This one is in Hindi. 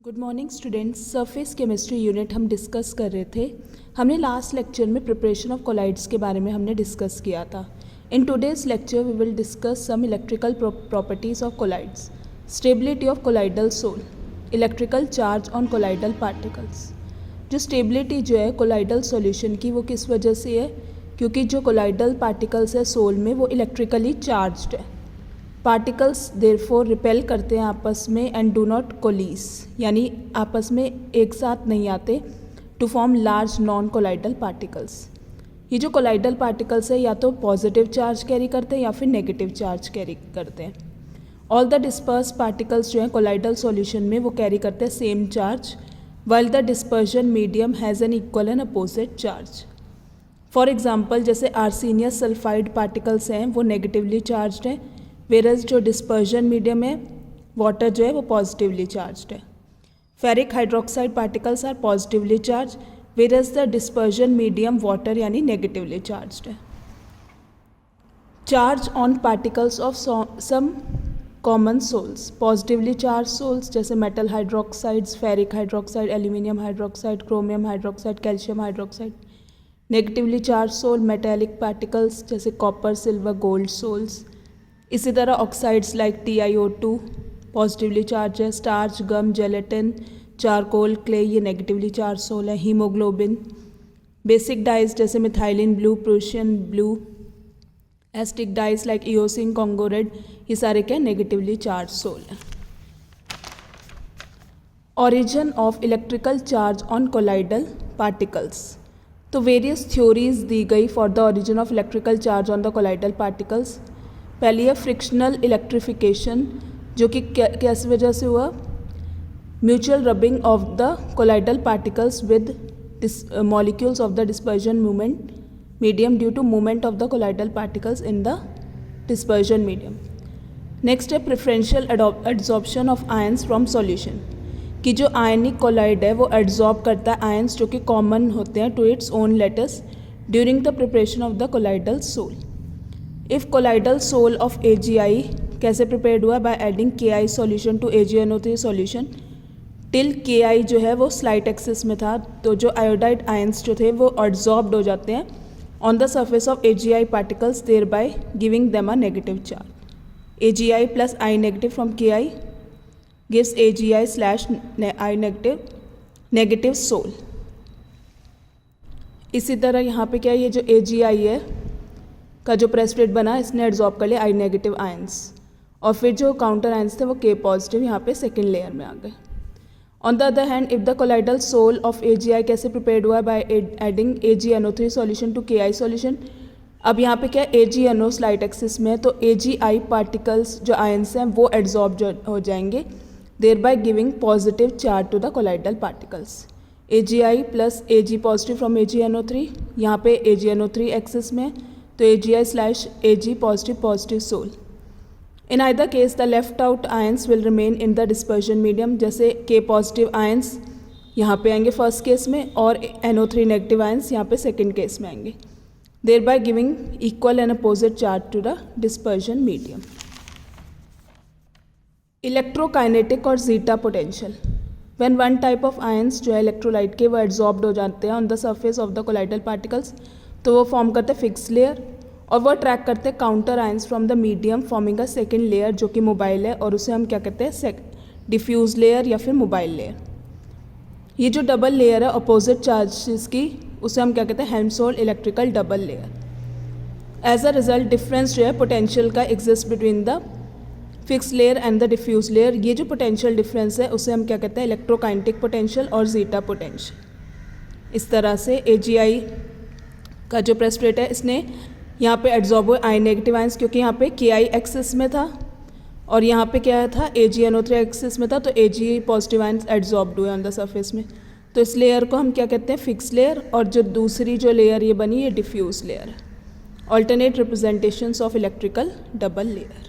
Good morning students. Surface chemistry unit हम डिस्कस कर रहे थे। हमने लास्ट लेक्चर में प्रिपरेशन ऑफ कोलाइड्स के बारे में हमने डिस्कस किया था। In today's lecture we will discuss some electrical properties of colloids, stability of colloidal sol, electrical charge on colloidal particles. जो स्टेबिलिटी जो है कोलाइडल सॉल्यूशन की वो किस वजह से है, क्योंकि जो कोलाइडल पार्टिकल्स है सोल में वो इलेक्ट्रिकली चार्ज्ड है। पार्टिकल्स देयरफॉर रिपेल करते हैं आपस में एंड डू नॉट कोलिस, यानी आपस में एक साथ नहीं आते to form large non colloidal particles. ये जो कोलाइडल पार्टिकल्स है या तो पॉजिटिव चार्ज कैरी करते हैं या फिर नेगेटिव चार्ज कैरी करते हैं। ऑल द डिस्पर्स पार्टिकल्स जो हैं कोलाइडल सॉल्यूशन में वो कैरी करते हैं same charge, while the dispersion medium has an equal and opposite charge. For example जैसे आर्सेनियस सल्फाइड पार्टिकल्स हैं वो नेगेटिवली चार्ज्ड हैं, वेरस जो डिस्पर्जन मीडियम है वाटर जो है वो पॉजिटिवली चार्ज्ड है। Ferric hydroxide particles are positively charge, versus the dispersion medium water यानी नेगेटिवली चार्ज्ड है। Charge on particles of some common sols, positively charge sols जैसे metal hydroxides, ferric hydroxide, aluminium hydroxide, chromium hydroxide, calcium hydroxide. Negatively charge sol metallic particles जैसे कॉपर, सिल्वर, गोल्ड सोल्स। इसी तरह oxides like TiO2 positively charge है, starch, gum, gelatin, charcoal, clay ये नेगेटिवली चार्ज सोल है। हीमोग्लोबिन, बेसिक डाइज जैसे methylene blue, Prussian blue, acidic dyes like eosin, Congo red, ये सारे क्या नेगेटिवली चार्ज सोल है। Origin of electrical charge on colloidal particles, तो वेरियस थ्योरीज दी गई for the origin of electrical charge on the colloidal particles. पहली है फ्रिक्शनल इलेक्ट्रिफिकेशन, जो कि किस वजह से हुआ, mutual rubbing of the colloidal particles with molecules of the dispersion movement medium due to movement of the colloidal particles in the dispersion medium. Next है preferential adsorption of ions from solution, कि जो आयनिक कोलाइड है वो एड्जॉर्ब करता है आयंस जो कि कॉमन होते हैं to its own letters during the preparation of the colloidal sol. If colloidal sol of AgI कैसे प्रिपेयर्ड हुआ, by adding KI solution to AgNO3 solution. Till KI जो है वो स्लाइट एक्सिस में था, तो जो आयोडाइड आयंस जो थे वो एब्जॉर्ब्ड हो जाते हैं on the surface of AgI particles, thereby giving them a negative charge. AgI plus I negative from KI gives AgI/I negative sol. इसी तरह यहाँ पे क्या है, ये जो AgI है का जो प्रेसिपिटेट बना इसने एड्जॉर्ब कर लिया I नेगेटिव आयंस, और फिर जो काउंटर आयंस थे वो K पॉजिटिव यहाँ पे सेकेंड लेयर में आ गए। On the other hand if the colloidal sol of AgI कैसे प्रिपेयर्ड हुआ, by adding AgNO3 solution to KI solution. अब यहाँ पे क्या है, AgNO स्लाइट एक्सिस में है, तो AgI पार्टिकल्स जो आयंस हैं वो एड्जॉर्ब हो जाएंगे, thereby giving positive charge to the colloidal particles. AgI plus Ag positive from AgNO3, यहाँ पे AgNO3 एक्सिस में, तो AgI/Ag positive sol. In either case the left out ions will remain in the dispersion medium, जैसे K पॉजिटिव आयंस यहाँ पे आएंगे फर्स्ट केस में और NO3 नेगेटिव आयंस यहाँ पे सेकेंड केस में आएंगे, thereby giving equal and opposite charge to the dispersion medium. Electrokinetic और zeta potential, when one type of ions जो है इलेक्ट्रोलाइट के वो एड्जॉर्ब्ड हो जाते हैं on the surface of the colloidal particles, तो वो फॉर्म करते हैं फिक्स लेयर और वो अट्रैक्ट करते हैं counter ions from the medium forming a second layer जो कि मोबाइल है, और उसे हम क्या कहते हैं डिफ्यूज लेयर या फिर मोबाइल लेयर। ये जो डबल लेयर है अपोजिट चार्जेस की, उसे हम क्या कहते हैं Helmholtz electrical double layer. As a result difference जो है पोटेंशियल का exist between the fix layer and the diffuse layer. ये जो पोटेंशियल डिफरेंस है उसे हम क्या कहते हैं इलेक्ट्रोकाइनेटिक पोटेंशियल और जीटा पोटेंशियल। इस तरह से AgI का जो प्रेसिपिटेट है इसने यहाँ पे एड्जॉर्ब हुआ I नेगेटिव आयंस, क्योंकि यहाँ पे KI एक्सिस में था और यहाँ पे क्या था AgNO3 एक्सिस में था, तो Ag पॉजिटिव आयंस एड्जॉर्ब्ड हुए ऑन द सरफेस में, तो इस लेयर को हम क्या कहते हैं फिक्स लेयर, और जो दूसरी जो लेयर ये बनी ये डिफ्यूज लेयर है। Alternate representations of electrical double layer.